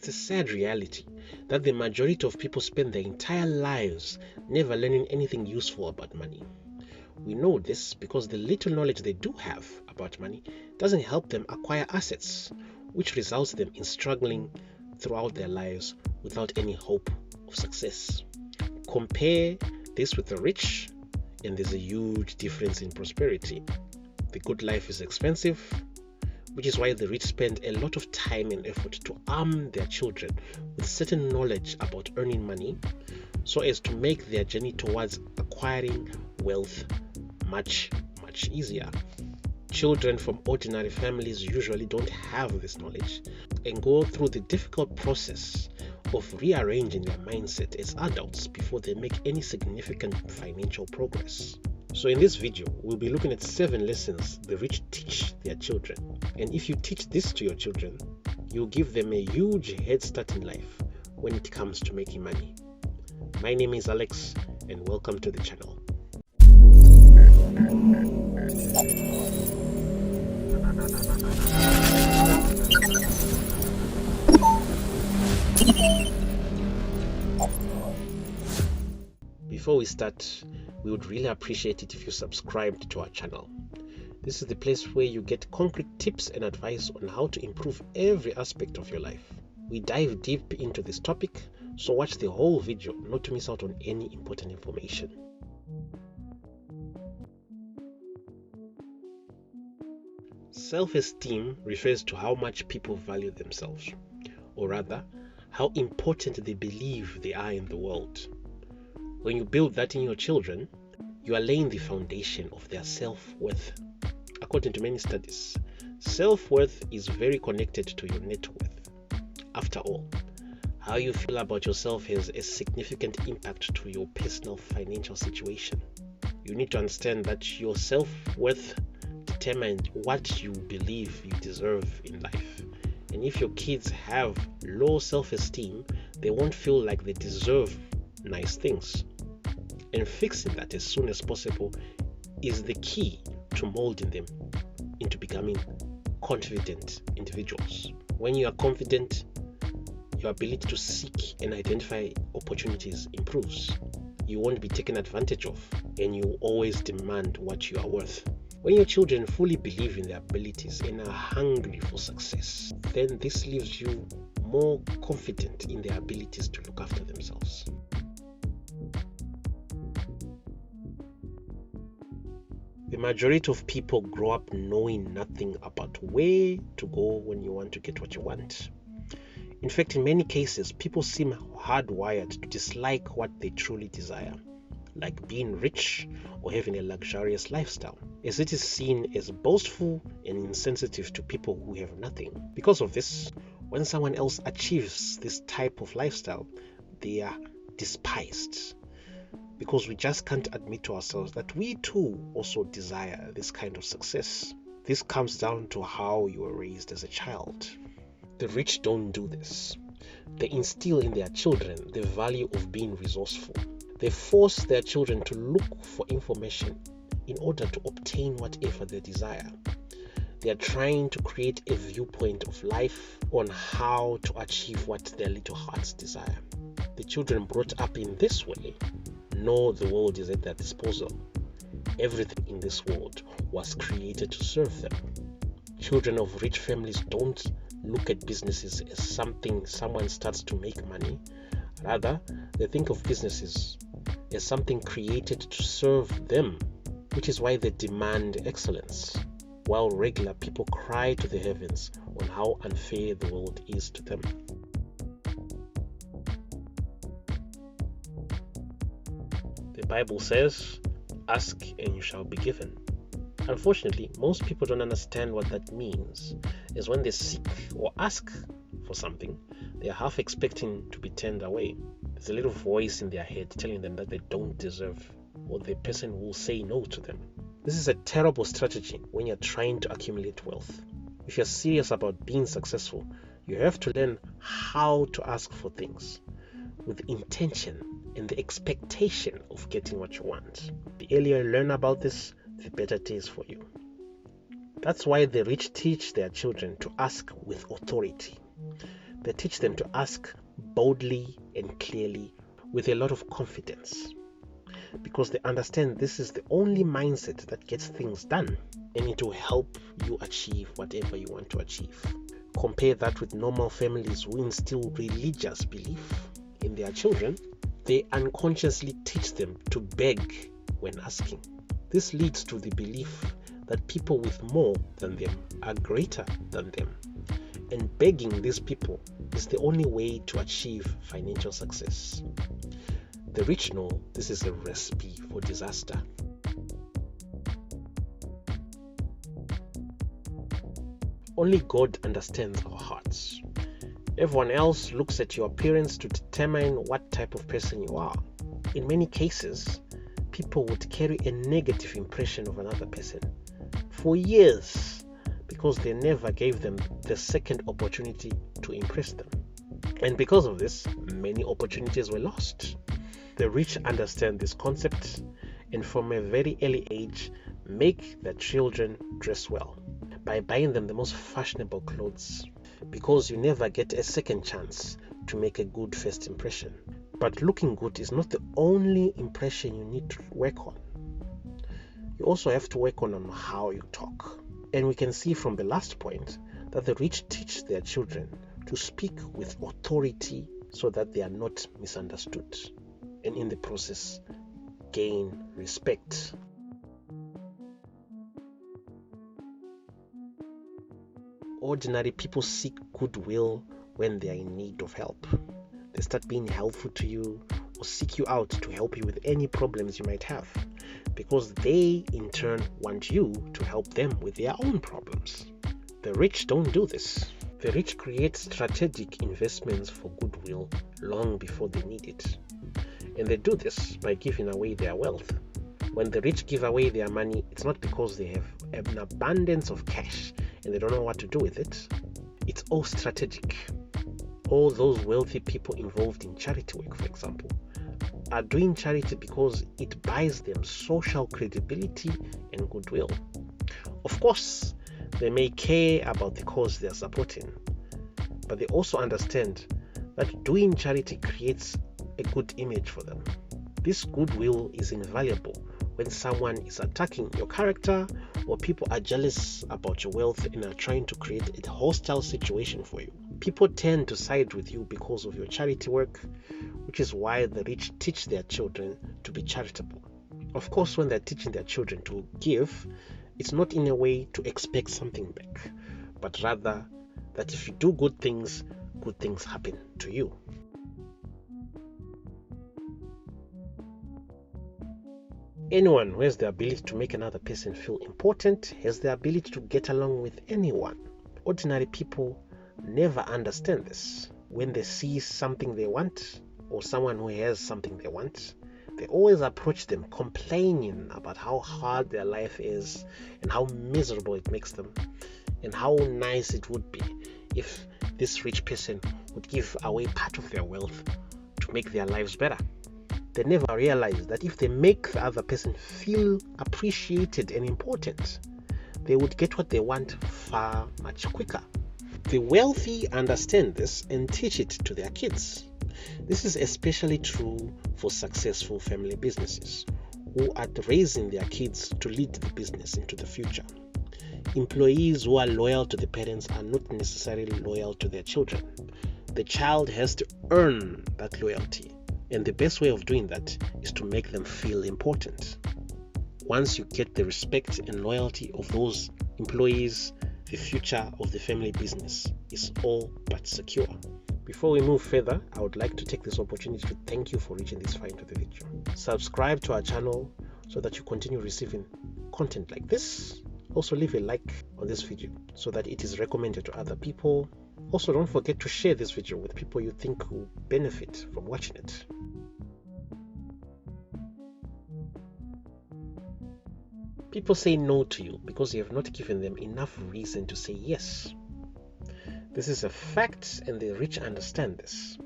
it's a sad reality that the majority of people spend their entire lives never learning anything useful about money. We know this because the little knowledge they do have about money doesn't help them acquire assets, which results them in struggling throughout their lives without any hope of success. Compare this with the rich, and there's a huge difference in prosperity. The good life is expensive, which is why the rich spend a lot of time and effort to arm their children with certain knowledge about earning money so as to make their journey towards acquiring wealth much easier. Children from ordinary families usually don't have this knowledge and go through the difficult process of rearranging their mindset as adults before they make any significant financial progress. So in this video, we'll be looking at 7 lessons the rich teach their children. And if you teach this to your children, you'll give them a huge head start in life when it comes to making money. My name is Alex, and welcome to the channel. Before we start, we would really appreciate it if you subscribed to our channel. This is the place where you get concrete tips and advice on how to improve every aspect of your life. We dive deep into this topic, so watch the whole video not to miss out on any important information. Self-esteem refers to how much people value themselves, or rather, how important they believe they are in the world. When you build that in your children, you are laying the foundation of their self-worth. According to many studies, self-worth is very connected to your net worth. After all, how you feel about yourself has a significant impact to your personal financial situation. You need to understand that your self-worth determines what you believe you deserve in life. And if your kids have low self-esteem, they won't feel like they deserve nice things. And fixing that as soon as possible is the key to molding them into becoming confident individuals. When you are confident, your ability to seek and identify opportunities improves. You won't be taken advantage of, and you always demand what you are worth. When your children fully believe in their abilities and are hungry for success, then this leaves you more confident in their abilities to look after themselves. The majority of people grow up knowing nothing about where to go when you want to get what you want. In fact, in many cases, people seem hardwired to dislike what they truly desire, like being rich or having a luxurious lifestyle, as it is seen as boastful and insensitive to people who have nothing. Because of this, when someone else achieves this type of lifestyle, they are despised, because we just can't admit to ourselves that we too also desire this kind of success. This comes down to how you were raised as a child. The rich don't do this. They instill in their children the value of being resourceful. They force their children to look for information in order to obtain whatever they desire. They are trying to create a viewpoint of life on how to achieve what their little hearts desire. The children brought up in this way know the world is at their disposal. Everything in this world was created to serve them. Children of rich families don't look at businesses as something someone starts to make money. Rather, they think of businesses as something created to serve them, which is why they demand excellence, while regular people cry to the heavens on how unfair the world is to them. The Bible says, "Ask and you shall be given." Unfortunately, most people don't understand what that means, as when they seek or ask for something, they are half expecting to be turned away. There's a little voice in their head telling them that they don't deserve, or the person will say no to them. This is a terrible strategy when you're trying to accumulate wealth. If you're serious about being successful, you have to learn how to ask for things with intention and the expectation of getting what you want. The earlier you learn about this, the better it is for you. That's why the rich teach their children to ask with authority. They teach them to ask boldly and clearly with a lot of confidence, because they understand this is the only mindset that gets things done, and it will help you achieve whatever you want to achieve. Compare that with normal families who instill religious belief in their children. They unconsciously teach them to beg when asking. This leads to the belief that people with more than them are greater than them, and begging these people is the only way to achieve financial success. The rich know this is a recipe for disaster. Only God understands our hearts. Everyone else looks at your appearance to determine what type of person you are. In many cases, people would carry a negative impression of another person for years because they never gave them the second opportunity to impress them. And because of this, many opportunities were lost. The rich understand this concept, and from a very early age make their children dress well by buying them the most fashionable clothes, because you never get a second chance to make a good first impression. But looking good is not the only impression you need to work on. You also have to work on how you talk. And we can see from the last point that the rich teach their children to speak with authority so that they are not misunderstood, and in the process gain respect. Ordinary people seek goodwill when they are in need of help. They start being helpful to you or seek you out to help you with any problems you might have, because they in turn want you to help them with their own problems. The rich don't do this. The rich create strategic investments for goodwill long before they need it. And they do this by giving away their wealth. When the rich give away their money, it's not because they have an abundance of cash and they don't know what to do with it. It's all strategic. All those wealthy people involved in charity work, for example, are doing charity because it buys them social credibility and goodwill. Of course, they may care about the cause they are supporting, but they also understand that doing charity creates a good image for them. This goodwill is invaluable when someone is attacking your character, or people are jealous about your wealth and are trying to create a hostile situation for you. People tend to side with you because of your charity work, which is why the rich teach their children to be charitable. Of course, when they're teaching their children to give, it's not in a way to expect something back, but rather that if you do good things happen to you. Anyone who has the ability to make another person feel important has the ability to get along with anyone. Ordinary people never understand this. When they see something they want, or someone who has something they want, they always approach them complaining about how hard their life is and how miserable it makes them, and how nice it would be if this rich person would give away part of their wealth to make their lives better. They never realize that if they make the other person feel appreciated and important, they would get what they want far much quicker. The wealthy understand this and teach it to their kids. This is especially true for successful family businesses who are raising their kids to lead the business into the future. Employees who are loyal to the parents are not necessarily loyal to their children. The child has to earn that loyalty. And the best way of doing that is to make them feel important. Once you get the respect and loyalty of those employees, the future of the family business is all but secure. Before we move further, I would like to take this opportunity to thank you for reaching this far into the video. Subscribe to our channel so that you continue receiving content like this. Also leave a like on this video so that it is recommended to other people. Also, don't forget to share this video with people you think will benefit from watching it. People say no to you because you have not given them enough reason to say yes. This is a fact, and the rich understand this.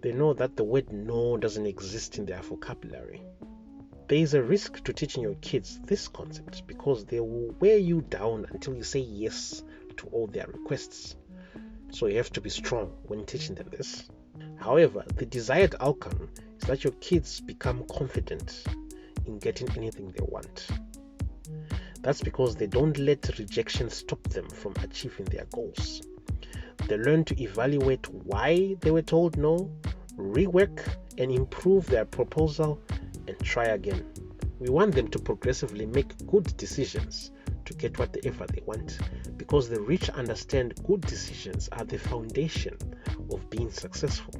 They know that the word no doesn't exist in their vocabulary. There is a risk to teaching your kids this concept because they will wear you down until you say yes to all their requests. So you have to be strong when teaching them this. However, the desired outcome is that your kids become confident in getting anything they want. That's because they don't let rejection stop them from achieving their goals. They learn to evaluate why they were told no, rework and improve their proposal, and try again. We want them to progressively make good decisions to get whatever they want, because the rich understand good decisions are the foundation of being successful.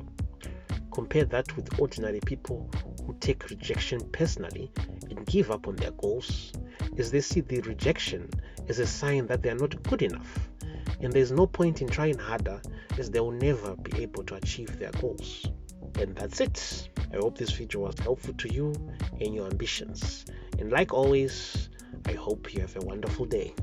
Compare that with ordinary people who take rejection personally and give up on their goals, as they see the rejection as a sign that they are not good enough, and there is no point in trying harder, as they will never be able to achieve their goals. And that's it. I hope this video was helpful to you and your ambitions. And like always, I hope you have a wonderful day.